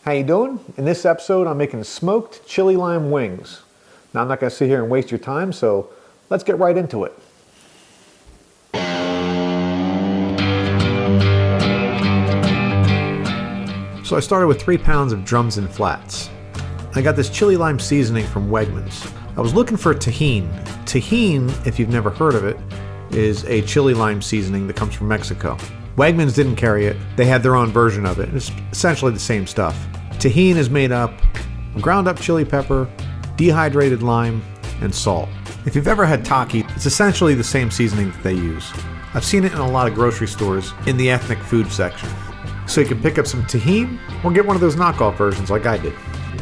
How you doing? In this episode, I'm making smoked chili lime wings. Now, I'm not going to sit here and waste your time, so let's get right into it. So I started with 3 pounds of drums and flats. I got this chili lime seasoning from Wedges. I was looking for Tajìn. Tajìn, if you've never heard of it, is a chili lime seasoning that comes from Mexico. Wegmans didn't carry it. They had their own version of it. It's essentially the same stuff. Tajìn is made up of ground up chili pepper, dehydrated lime, and salt. If you've ever had Tajìn, it's essentially the same seasoning that they use. I've seen it in a lot of grocery stores in the ethnic food section. So you can pick up some Tajìn or get one of those knockoff versions like I did.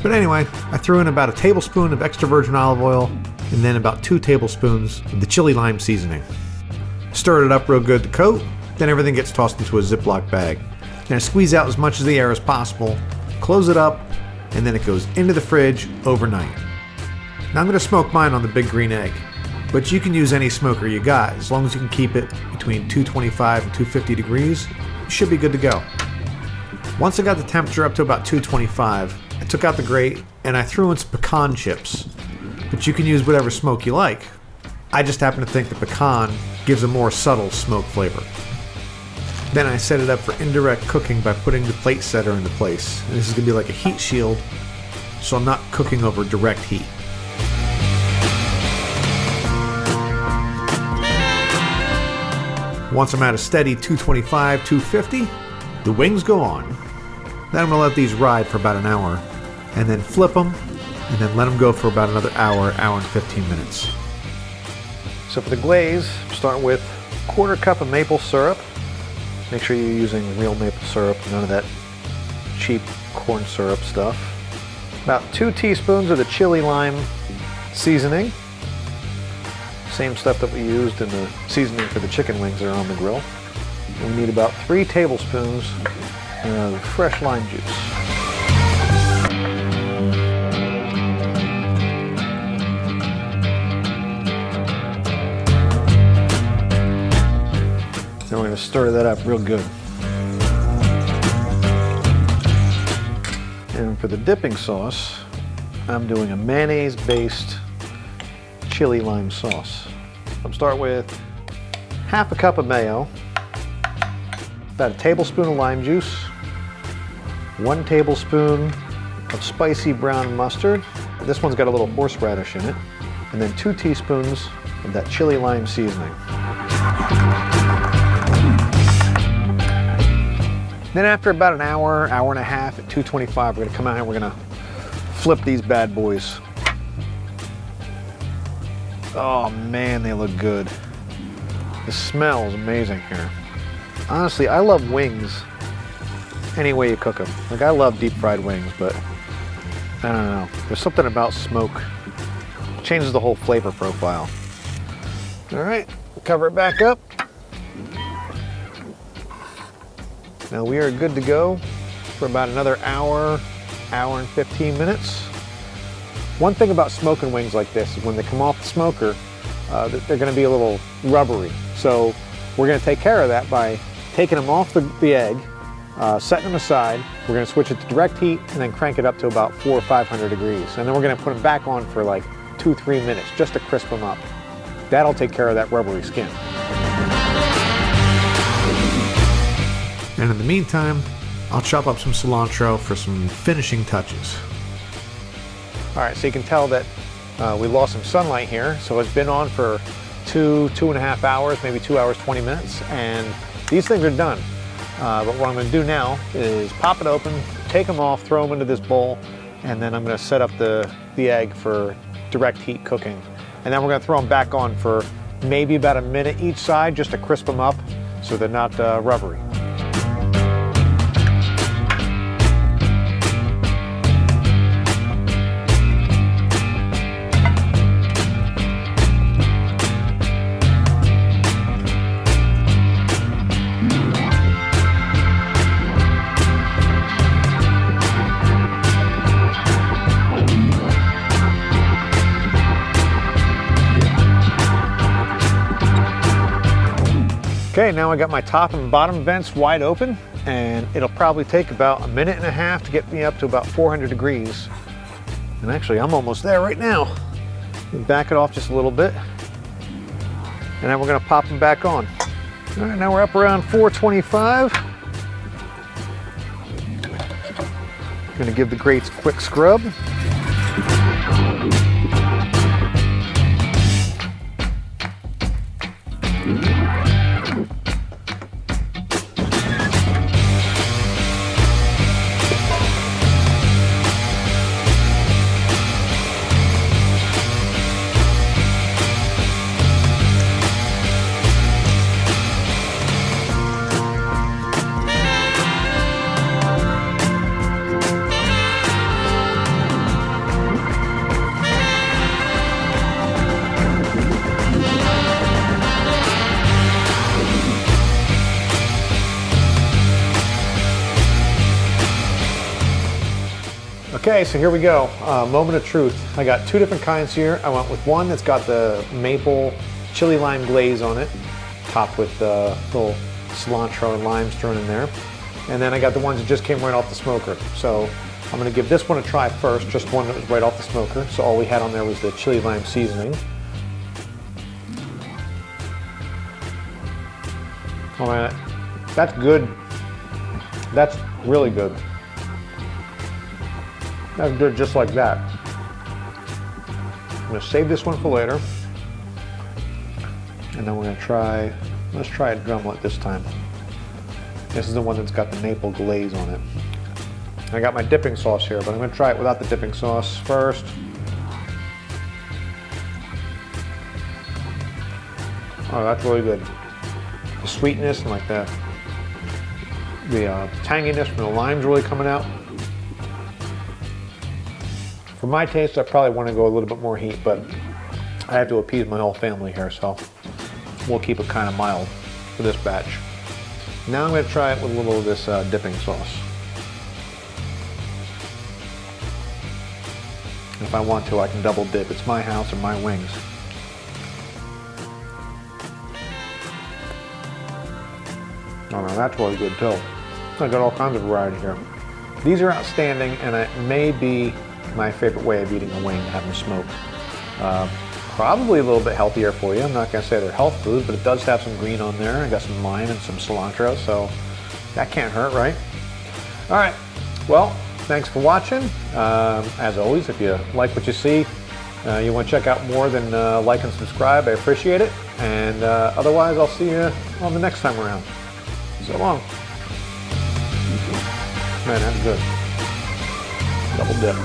But anyway, I threw in about a tablespoon of extra virgin olive oil and then about 2 tablespoons of the chili lime seasoning. Stir it up real good to coat. Then everything gets tossed into a Ziploc bag. And I squeeze out as much of the air as possible, close it up, and then it goes into the fridge overnight. Now I'm going to smoke mine on the big green egg, but you can use any smoker you got. As long as you can keep it between 225 and 250 degrees, you should be good to go. Once I got the temperature up to about 225, I took out the grate and I threw in some pecan chips, but you can use whatever smoke you like. I just happen to think the pecan gives a more subtle smoke flavor. Then I set it up for indirect cooking by putting the plate setter into place. And this is going to be like a heat shield, so I'm not cooking over direct heat. Once I'm at a steady 225, 250, the wings go on. Then I'm going to let these ride for about an hour, and then flip them, and then let them go for about another hour, hour and 15 minutes. So for the glaze, I'm starting with a 1/4 cup of maple syrup. Make sure you're using real maple syrup, none of that cheap corn syrup stuff. About 2 teaspoons of the chili lime seasoning. Same stuff that we used in the seasoning for the chicken wings that are on the grill. We need about 3 tablespoons of fresh lime juice. Then we're going to stir that up real good. And for the dipping sauce, I'm doing a mayonnaise-based chili lime sauce. I'm starting with 1/2 cup of mayo, about a tablespoon of lime juice, 1 tablespoon of spicy brown mustard. This one's got a little horseradish in it, and then 2 teaspoons of that chili lime seasoning. Then after about an hour, hour and a half at 225, we're gonna come out and we're gonna flip these bad boys. Oh man, they look good. The smell is amazing here. Honestly, I love wings any way you cook them. Like, I love deep fried wings, but I don't know. There's something about smoke. It changes the whole flavor profile. All right, cover it back up. Now we are good to go for about another hour, hour and 15 minutes. One thing about smoking wings like this is when they come off the smoker, they're going to be a little rubbery. So we're going to take care of that by taking them off the egg, setting them aside. We're going to switch it to direct heat and then crank it up to about 400 or 500 degrees. And then we're going to put them back on for like 2-3 minutes just to crisp them up. That'll take care of that rubbery skin. And in the meantime, I'll chop up some cilantro for some finishing touches. All right, so you can tell that we lost some sunlight here. So it's been on for 2.5 hours, maybe 2 hours, 20 minutes. And these things are done. But what I'm gonna do now is pop it open, take them off, throw them into this bowl, and then I'm gonna set up the egg for direct heat cooking. And then we're gonna throw them back on for maybe about a minute each side just to crisp them up so they're not rubbery. Okay, now I got my top and bottom vents wide open, and it'll probably take about 1.5 minutes to get me up to about 400 degrees. And actually, I'm almost there right now. Back it off just a little bit, and then we're gonna pop them back on. All right, now we're up around 425. Gonna give the grates a quick scrub. Okay, so here we go. Moment of truth. I got 2 different kinds here. I went with one that's got the maple chili lime glaze on it, topped with little cilantro and limes thrown in there. And then I got the ones that just came right off the smoker. So I'm gonna give this one a try first, just one that was right off the smoker. So all we had on there was the chili lime seasoning. Oh man, that's good. That's really good. That's good just like that. I'm gonna save this one for later. And then we're gonna try, let's try a drumlet this time. This is the one that's got the maple glaze on it. I got my dipping sauce here, but I'm gonna try it without the dipping sauce first. Oh, that's really good. The sweetness and like the tanginess from the lime's really coming out. For my taste, I probably want to go a little bit more heat, but I have to appease my whole family here, so we'll keep it kind of mild for this batch. Now I'm going to try it with a little of this dipping sauce. If I want to, I can double dip. It's my house and my wings. Oh no, that's really good too. I got all kinds of variety here. These are outstanding, and it may be my favorite way of eating a wing, having them smoked. Probably a little bit healthier for you. I'm not gonna say they're health food, but it does have some green on there. I got some lime and some cilantro, so that can't hurt, right? All right, well, thanks for watching. As always, if you like what you see, you wanna check out more than like and subscribe, I appreciate it. And otherwise, I'll see you on the next time around. So long. Man, that's good. Double dip.